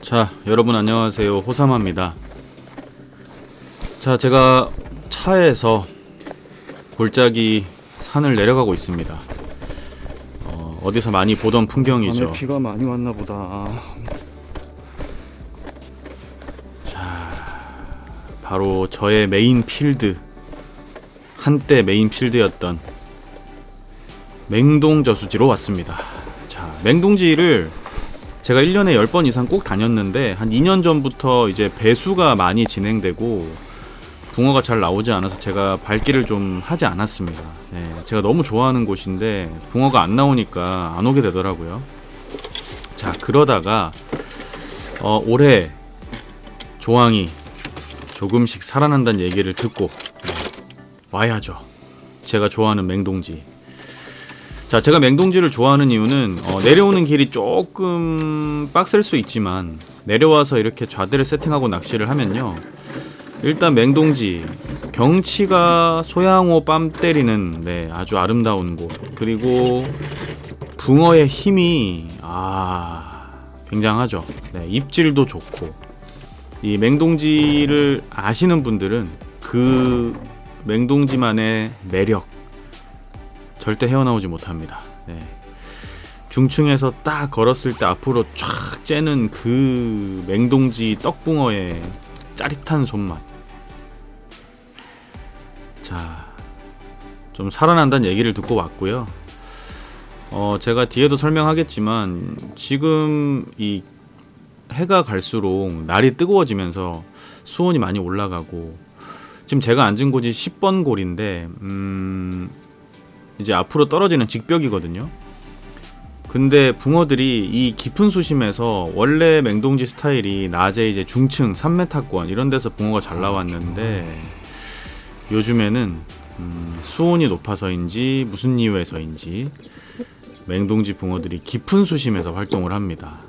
자, 여러분 안녕하세요. 호사마입니다. 자, 제가 차에서 골짜기 산을 내려가고 있습니다. 어디서 많이 보던 풍경이죠. 밤에 비가 많이 왔나 보다. 자, 바로 저의 메인 필드, 한때 메인 필드였던 맹동저수지로 왔습니다. 자, 맹동지를 제가 1년에 10번 이상 꼭 다녔는데 한 2년 전부터 이제 배수가 많이 진행되고 붕어가 잘 나오지 않아서 제가 발길을 좀 하지 않았습니다. 네, 제가 너무 좋아하는 곳인데 붕어가 안 나오니까 안 오게 되더라고요. 자, 그러다가 올해 조항이 조금씩 살아난다는 얘기를 듣고 와야죠. 제가 좋아하는 맹동지. 자, 제가 맹동지를 좋아하는 이유는 내려오는 길이 조금 빡셀 수 있지만 내려와서 이렇게 좌대를 세팅하고 낚시를 하면요, 일단 맹동지 경치가 소양호 뺨 때리는 아주 아름다운 곳, 그리고 붕어의 힘이 굉장하죠. 입질도 좋고, 이 맹동지를 아시는 분들은 그 맹동지만의 매력 절대 헤어나오지 못합니다. 중층에서 딱 걸었을 때 앞으로 쫙 째는 그 맹동지 떡붕어의 짜릿한 손맛. 자, 좀 살아난다는 얘기를 듣고 왔고요. 제가 뒤에도 설명하겠지만 지금 이 해가 갈수록 날이 뜨거워지면서 수온이 많이 올라가고, 지금 제가 앉은 곳이 10번 골인데 이제 앞으로 떨어지는 직벽이거든요. 근데 붕어들이 이 깊은 수심에서 원래 맹동지 스타일이 낮에 이제 중층 3m권 이런 데서 붕어가 잘 나왔는데 요즘에는 수온이 높아서인지 무슨 이유에서인지 맹동지 붕어들이 깊은 수심에서 활동을 합니다.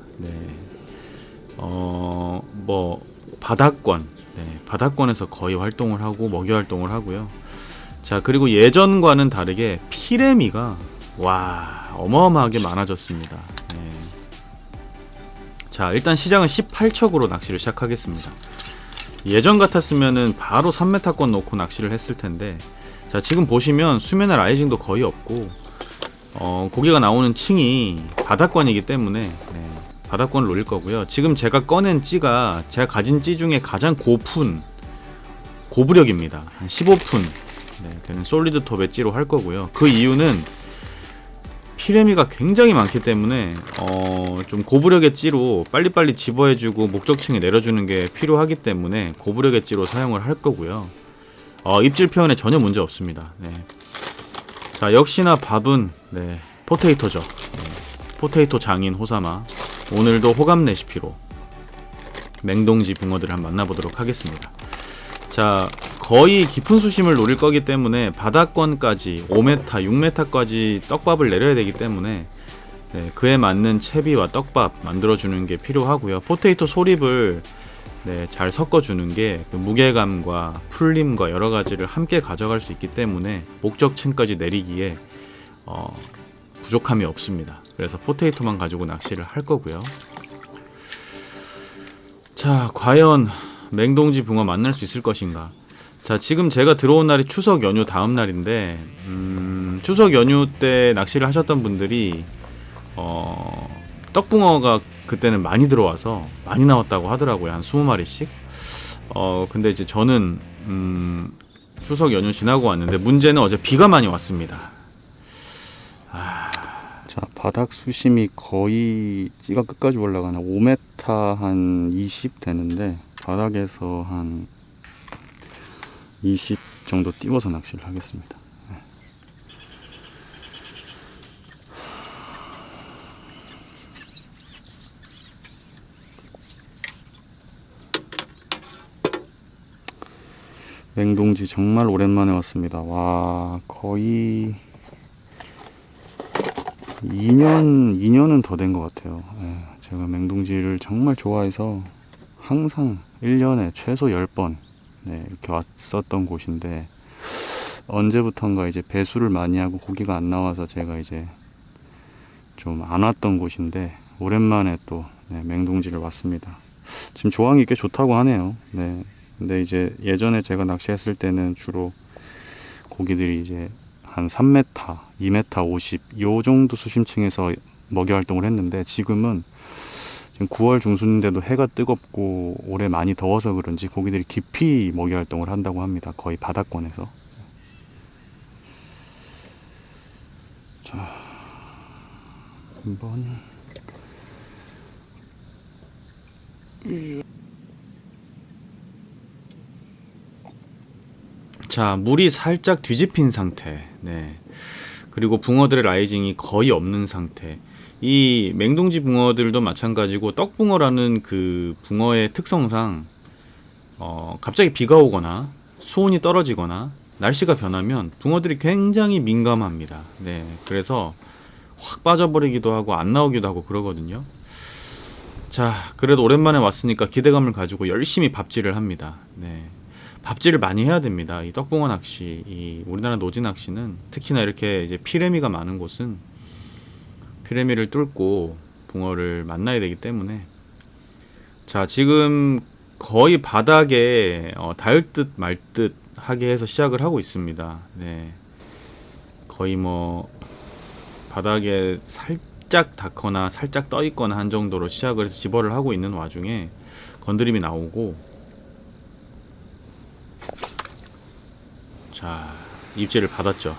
바닥권, 바닥권에서 거의 활동을 하고 먹이 활동을 하고요. 자, 그리고 예전과는 다르게 피레미가 어마어마하게 많아졌습니다. 자, 일단 시장은 18척으로 낚시를 시작하겠습니다. 예전 같았으면은 바로 3m권 놓고 낚시를 했을 텐데, 자, 지금 보시면 수면의 라이징도 거의 없고 고기가 나오는 층이 바닥권이기 때문에 바닥권을 노릴 거고요. 지금 제가 꺼낸 찌가 제가 가진 찌 중에 가장 고부력입니다. 한 15푼 되는 솔리드 톱의 찌로 할 거고요. 그 이유는 피레미가 굉장히 많기 때문에 좀 고부력의 찌로 빨리빨리 집어해주고 목적층에 내려주는 게 필요하기 때문에 고부력의 찌로 사용을 할 거고요. 입질 표현에 전혀 문제 없습니다. 자, 역시나 밥은 포테이토죠. 포테이토 장인 호사마. 오늘도 호감 레시피로 맹동지 붕어들을 한번 만나보도록 하겠습니다. 자, 거의 깊은 수심을 노릴 거기 때문에 바닥권까지 5m, 6m까지 떡밥을 내려야 되기 때문에 그에 맞는 채비와 떡밥 만들어주는 게 필요하고요. 포테이토 소립을 잘 섞어주는 게 그 무게감과 풀림과 여러 가지를 함께 가져갈 수 있기 때문에 목적층까지 내리기에 부족함이 없습니다. 그래서 포테이토만 가지고 낚시를 할 거고요. 자, 과연 맹동지 붕어 만날 수 있을 것인가? 자, 지금 제가 들어온 날이 추석 연휴 다음 날인데 추석 연휴 때 낚시를 하셨던 분들이 떡붕어가 그때는 많이 들어와서 많이 나왔다고 하더라고요. 한 20마리씩. 근데 이제 저는 추석 연휴 지나고 왔는데 문제는 어제 비가 많이 왔습니다. 자, 바닥 수심이 거의 찌가 끝까지 올라가나 5m 한 20 되는데 바닥에서 한 20 정도 띄워서 낚시를 하겠습니다. 맹동지 정말 오랜만에 왔습니다. 와, 거의 2년은 더 된 것 같아요. 제가 맹동지를 정말 좋아해서 항상 1년에 최소 10번 이렇게 왔었던 곳인데, 언제부턴가 이제 배수를 많이 하고 고기가 안 나와서 제가 이제 좀 안 왔던 곳인데 오랜만에 또 맹동지를 왔습니다. 지금 조항이 꽤 좋다고 하네요. 네. 근데 이제 예전에 제가 낚시했을 때는 주로 고기들이 이제 한 3m, 2m 50, 요 정도 수심층에서 먹이 활동을 했는데 지금은 지금 9월 중순인데도 해가 뜨겁고 올해 많이 더워서 그런지 고기들이 깊이 먹이 활동을 한다고 합니다. 거의 바닥권에서. 자, 한번 자, 물이 살짝 뒤집힌 상태. 네. 그리고 붕어들의 라이징이 거의 없는 상태. 이 맹둥지 붕어들도 마찬가지고 떡붕어라는 그 붕어의 특성상 갑자기 비가 오거나 수온이 떨어지거나 날씨가 변하면 붕어들이 굉장히 민감합니다. 네. 그래서 확 빠져버리기도 하고 안 나오기도 하고 그러거든요. 자, 그래도 오랜만에 왔으니까 기대감을 가지고 열심히 밥질을 합니다. 네. 밥질을 많이 해야 됩니다. 이 떡붕어 낚시, 이 우리나라 노지 낚시는 특히나 이렇게 이제 피레미가 많은 곳은 피레미를 뚫고 붕어를 만나야 되기 때문에, 자, 지금 거의 바닥에 닿을 듯 말 듯 하게 해서 시작을 하고 있습니다. 네. 거의 뭐 바닥에 살짝 닿거나 살짝 떠 있거나 한 정도로 시작을 해서 집어를 하고 있는 와중에 건드림이 나오고, 자, 입질을 받았죠.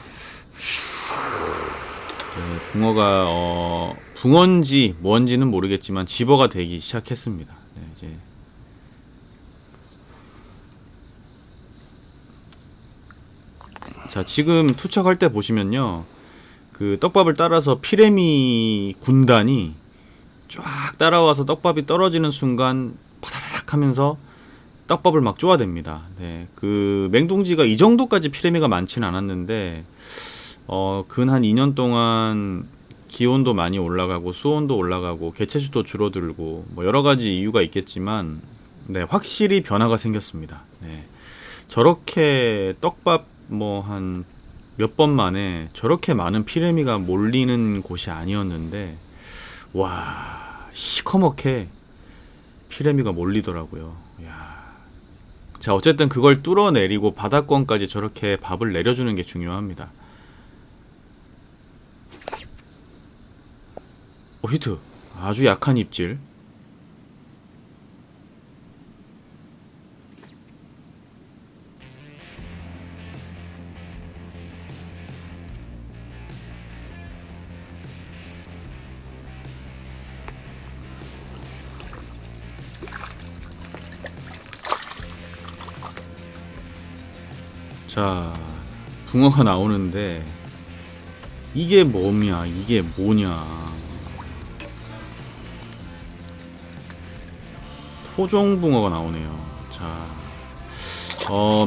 네, 붕어가 붕어인지 뭔지는 모르겠지만 집어가 되기 시작했습니다. 네, 이제 자, 지금 투척할 때 보시면요, 그 떡밥을 따라서 피레미 군단이 쫙 따라와서 떡밥이 떨어지는 순간 파다닥 하면서 떡밥을 막 쪼아댑니다. 네, 그 맹동지가 이 정도까지 피레미가 많지는 않았는데 근 한 2년 동안 기온도 많이 올라가고 수온도 올라가고 개체수도 줄어들고 뭐 여러 가지 이유가 있겠지만, 네, 확실히 변화가 생겼습니다. 네, 저렇게 떡밥 뭐 한 몇 번 만에 저렇게 많은 피레미가 몰리는 곳이 아니었는데, 와, 시커멓게 피레미가 몰리더라고요. 이야. 자, 어쨌든 그걸 뚫어내리고 바닥권까지 저렇게 밥을 내려주는 게 중요합니다. 히트. 아주 약한 입질. 자, 붕어가 나오는데 이게 뭐냐, 이게 뭐냐. 토종붕어가 나오네요. 자,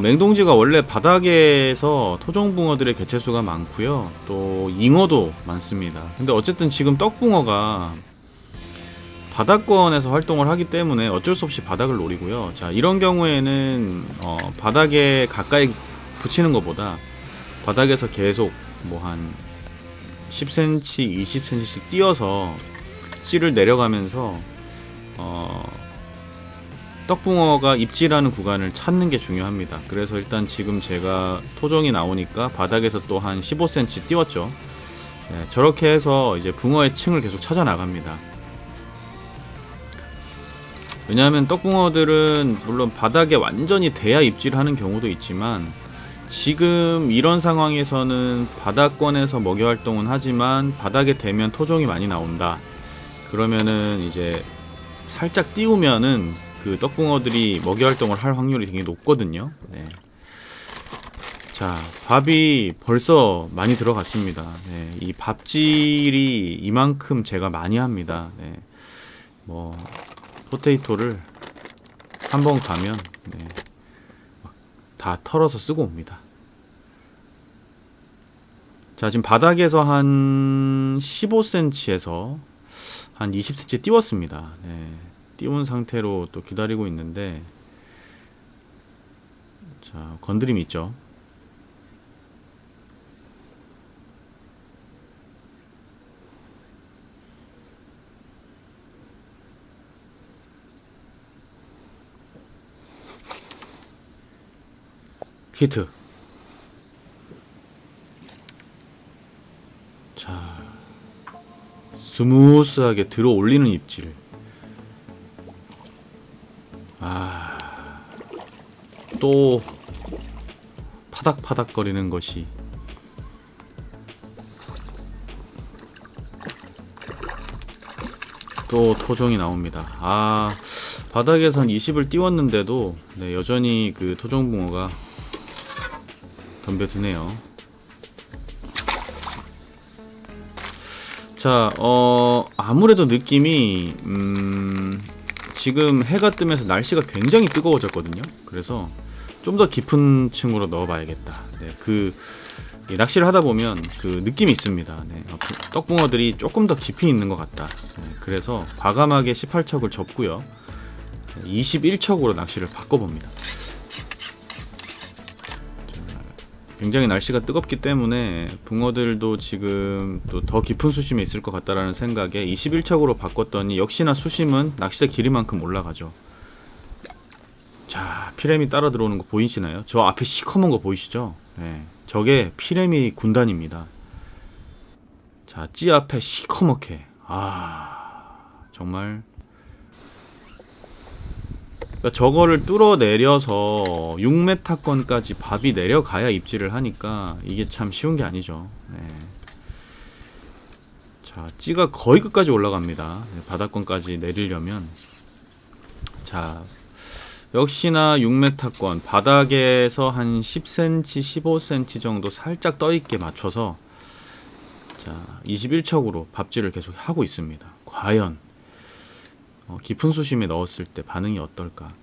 맹동지가 원래 바닥에서 토종붕어들의 개체수가 많고요, 또 잉어도 많습니다. 근데 어쨌든 지금 떡붕어가 바닥권에서 활동을 하기 때문에 어쩔 수 없이 바닥을 노리고요. 자, 이런 경우에는 바닥에 가까이 붙이는 것보다 바닥에서 계속 뭐 한 10cm, 20cm씩 띄어서 씨를 내려가면서 떡붕어가 입질하는 구간을 찾는 게 중요합니다. 그래서 일단 지금 제가 토종이 나오니까 바닥에서 또 한 15cm 띄웠죠. 네, 저렇게 해서 이제 붕어의 층을 계속 찾아 나갑니다. 왜냐하면 떡붕어들은 물론 바닥에 완전히 대야 입질하는 경우도 있지만, 지금 이런 상황에서는 바닥권에서 먹이 활동은 하지만 바닥에 대면 토종이 많이 나온다. 그러면은 이제 살짝 띄우면은 그 떡붕어들이 먹이 활동을 할 확률이 되게 높거든요. 네. 자, 밥이 벌써 많이 들어갔습니다. 네, 이 밥질이 이만큼 제가 많이 합니다. 네. 뭐 포테이토를 한번 가면, 네, 다 털어서 쓰고 옵니다. 자, 지금 바닥에서 한 15cm에서 한 20cm 띄웠습니다. 네, 띄운 상태로 또 기다리고 있는데, 자, 건드림이 있죠. 히트. 자, 스무스하게 들어 올리는 입질. 또 파닥파닥거리는 것이 또 토종이 나옵니다. 바닥에선 20을 띄웠는데도 네, 여전히 그 토종붕어가 덤벼드네요. 자, 아무래도 느낌이 지금 해가 뜨면서 날씨가 굉장히 뜨거워졌거든요. 그래서 좀 더 깊은 층으로 넣어봐야겠다. 네, 낚시를 하다 보면 그 느낌이 있습니다. 네, 떡붕어들이 조금 더 깊이 있는 것 같다. 네, 그래서 과감하게 18척을 접고요. 21척으로 낚시를 바꿔봅니다. 굉장히 날씨가 뜨겁기 때문에 붕어들도 지금 또 더 깊은 수심에 있을 것 같다라는 생각에 21척으로 바꿨더니 역시나 수심은 낚싯대 길이만큼 올라가죠. 자, 피레미 따라 들어오는 거 보이시나요? 저 앞에 시커먼 거 보이시죠? 네, 저게 피레미 군단입니다. 자, 찌 앞에 시커멓게. 정말 그러니까 저거를 뚫어내려서 6m권까지 밥이 내려가야 입질을 하니까 이게 참 쉬운 게 아니죠. 네. 자, 찌가 거의 끝까지 올라갑니다. 네, 바닥권까지 내리려면. 자, 역시나 6m권 바닥에서 한 10cm, 15cm 정도 살짝 떠있게 맞춰서 자, 21척으로 밥질을 계속 하고 있습니다. 과연 깊은 수심에 넣었을 때 반응이 어떨까?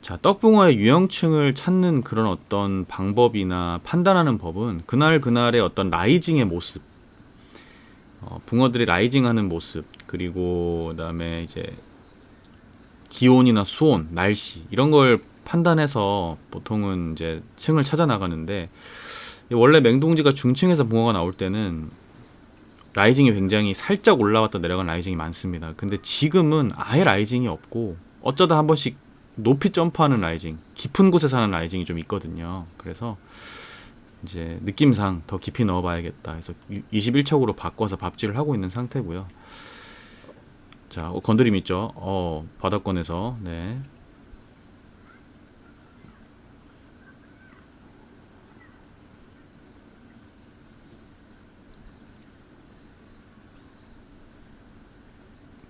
자, 떡붕어의 유형층을 찾는 그런 어떤 방법이나 판단하는 법은 그날의 어떤 라이징의 모습, 붕어들이 라이징하는 모습, 그리고 그다음에 이제 기온이나 수온, 날씨 이런 걸 판단해서 보통은 이제 층을 찾아 나가는데, 원래 맹둥지가 중층에서 붕어가 나올 때는 라이징이 굉장히 살짝 올라왔다 내려간 라이징이 많습니다. 근데 지금은 아예 라이징이 없고 어쩌다 한 번씩 높이 점프하는 라이징, 깊은 곳에 사는 라이징이 좀 있거든요. 그래서 이제 느낌상 더 깊이 넣어봐야겠다 해서 21척으로 바꿔서 밥질을 하고 있는 상태고요. 자, 건드림 있죠? 바닥권에서. 네.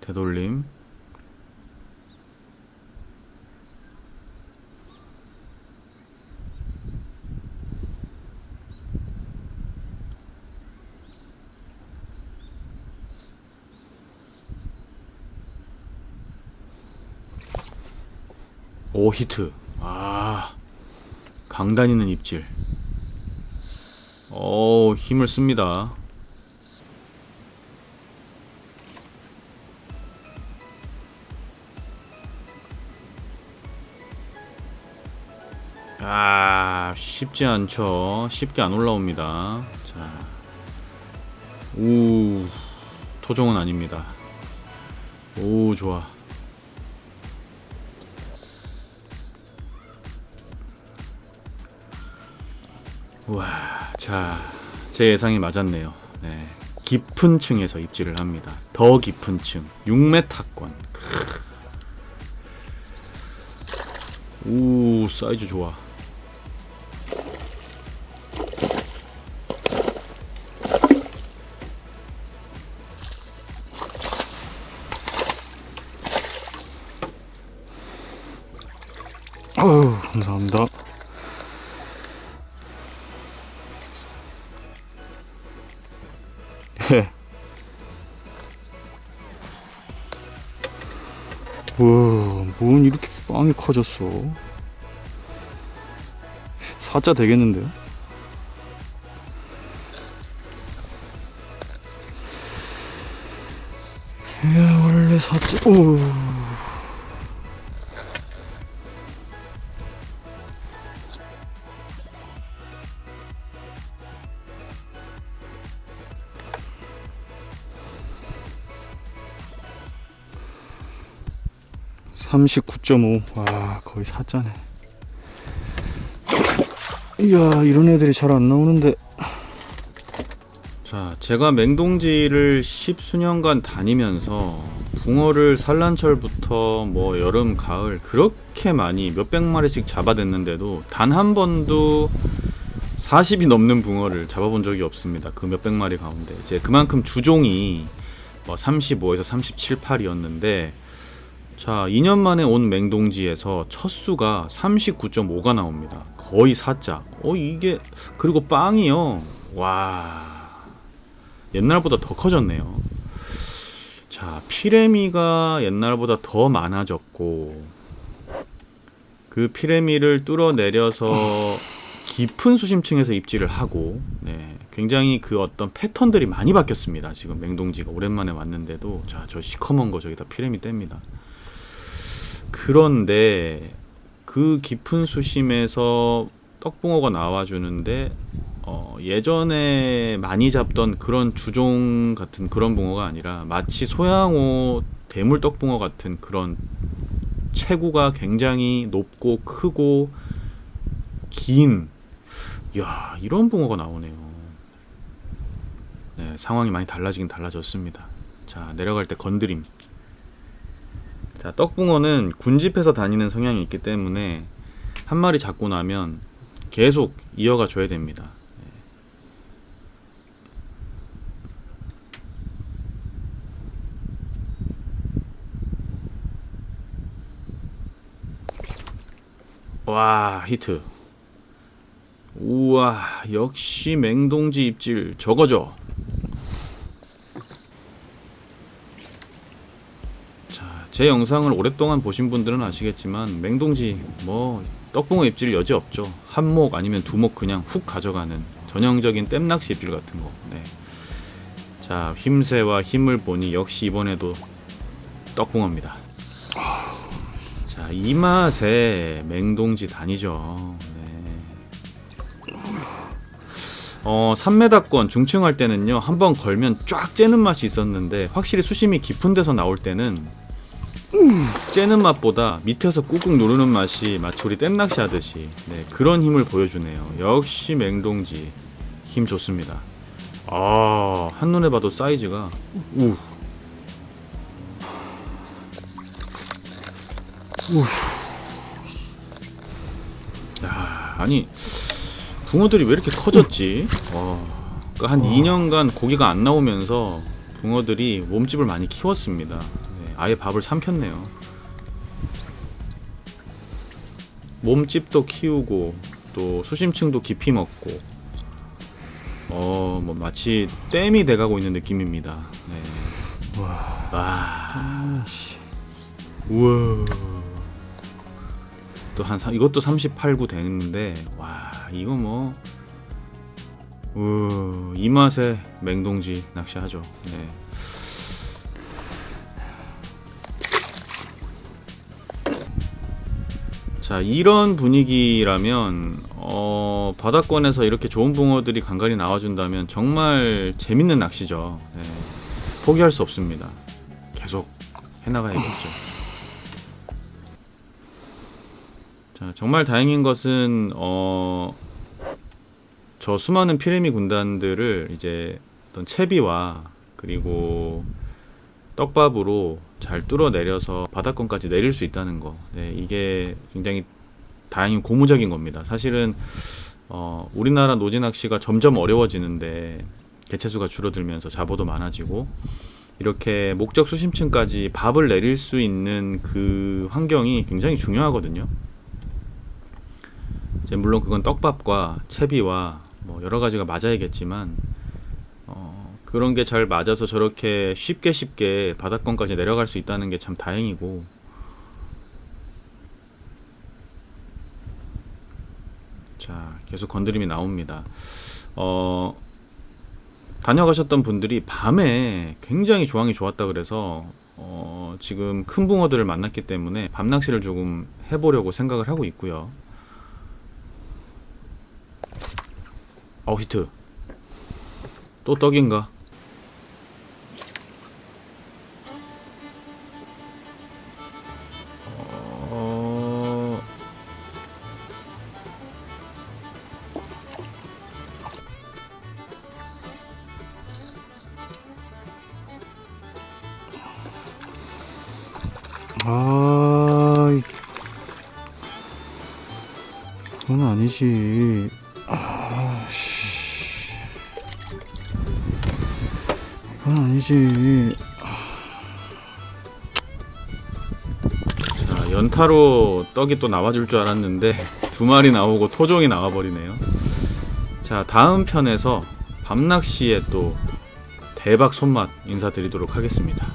되돌림. 오, 히트. 강단 있는 입질. 힘을 씁니다. 쉽지 않죠. 쉽게 안 올라옵니다. 자, 토종은 아닙니다. 오, 좋아. 우와, 자, 제 예상이 맞았네요. 네, 깊은 층에서 입질을 합니다. 더 깊은 층, 6m권. 사이즈 좋아. 감사합니다. 뭔 이렇게 빵이 커졌어. 사자 되겠는데요? 원래 사자. 39.5. 와, 거의 사자네. 이야, 이런 애들이 잘 안 나오는데. 자, 제가 맹동지를 10수년간 다니면서 붕어를 산란철부터 뭐 여름, 가을 그렇게 많이 몇백 마리씩 잡아댔는데도 단 한 번도 40이 넘는 붕어를 잡아본 적이 없습니다. 그 몇백 마리 가운데 이제 그만큼 주종이 뭐 35에서 37, 8이었는데 자, 2년 만에 온 맹동지에서 첫 수가 39.5가 나옵니다. 거의 4자. 이게 그리고 빵이요. 와. 옛날보다 더 커졌네요. 자, 피레미가 옛날보다 더 많아졌고 그 피레미를 뚫어내려서 깊은 수심층에서 입질을 하고 굉장히 그 어떤 패턴들이 많이 바뀌었습니다. 지금 맹동지가 오랜만에 왔는데도 자, 저 시커먼 거 저기다 피레미 뗍니다. 그런데 그 깊은 수심에서 떡붕어가 나와주는데 예전에 많이 잡던 그런 주종 같은 그런 붕어가 아니라 마치 소양호 대물 떡붕어 같은 그런 체구가 굉장히 높고 크고 긴 이런 붕어가 나오네요. 네, 상황이 많이 달라지긴 달라졌습니다. 자, 내려갈 때 건드림. 자, 떡붕어는 군집해서 다니는 성향이 있기 때문에 한 마리 잡고 나면 계속 이어가 줘야 됩니다. 와, 히트. 우와, 역시 맹동지 입질 저거죠. 자, 제 영상을 오랫동안 보신 분들은 아시겠지만 맹동지 뭐 떡붕어 입질 여지 없죠. 한 목 아니면 두 목 그냥 훅 가져가는 전형적인 댐낚시 입질 같은 거. 네. 자, 힘새와 힘을 보니 역시 이번에도 떡붕어입니다. 자, 이 맛에 맹동지 다니죠. 네. 3m권 중층할 때는요, 한번 걸면 쫙 째는 맛이 있었는데 확실히 수심이 깊은 데서 나올 때는 째는 맛보다 밑에서 꾹꾹 누르는 맛이 마치 우리 댐낚시 하듯이 그런 힘을 보여주네요. 역시 맹동지 힘 좋습니다. 한눈에 봐도 사이즈가 야, 아니 붕어들이 왜 이렇게 커졌지? 그러니까 한 2년간 고기가 안 나오면서 붕어들이 몸집을 많이 키웠습니다. 아예 밥을 삼켰네요. 몸집도 키우고 또 수심층도 깊이 먹고 뭐 마치 댐이 돼가고 있는 느낌입니다. 네. 와. 우와. 또 이것도 38, 9 되는데 와, 이거 뭐 이 맛에 맹동지 낚시하죠. 네. 자, 이런 분위기라면 바다권에서 이렇게 좋은 붕어들이 간간히 나와준다면 정말 재밌는 낚시죠. 네. 포기할 수 없습니다. 계속 해나가야겠죠. 자, 정말 다행인 것은 저 수많은 피레미 군단들을 이제 어떤 채비와 그리고 떡밥으로 잘 뚫어내려서 바닷권까지 내릴 수 있다는 거. 네, 이게 굉장히 다행히 고무적인 겁니다. 사실은 우리나라 노지낚시가 점점 어려워지는데 개체수가 줄어들면서 잡어도 많아지고 이렇게 목적 수심층까지 밥을 내릴 수 있는 그 환경이 굉장히 중요하거든요. 이제 물론 그건 떡밥과 채비와 뭐 여러 가지가 맞아야겠지만 그런 게 잘 맞아서 저렇게 쉽게 바닷권까지 내려갈 수 있다는 게 참 다행이고, 자, 계속 건드림이 나옵니다. 다녀가셨던 분들이 밤에 굉장히 조항이 좋았다 그래서 지금 큰 붕어들을 만났기 때문에 밤 낚시를 조금 해보려고 생각을 하고 있고요. 히트. 또 떡인가? 아, 그건 아니지. 아씨, 그건 아니지. 자, 연타로 떡이 또 나와줄 줄 알았는데 두 마리 나오고 토종이 나와버리네요. 자, 다음 편에서 밤낚시의 또 대박 손맛 인사드리도록 하겠습니다.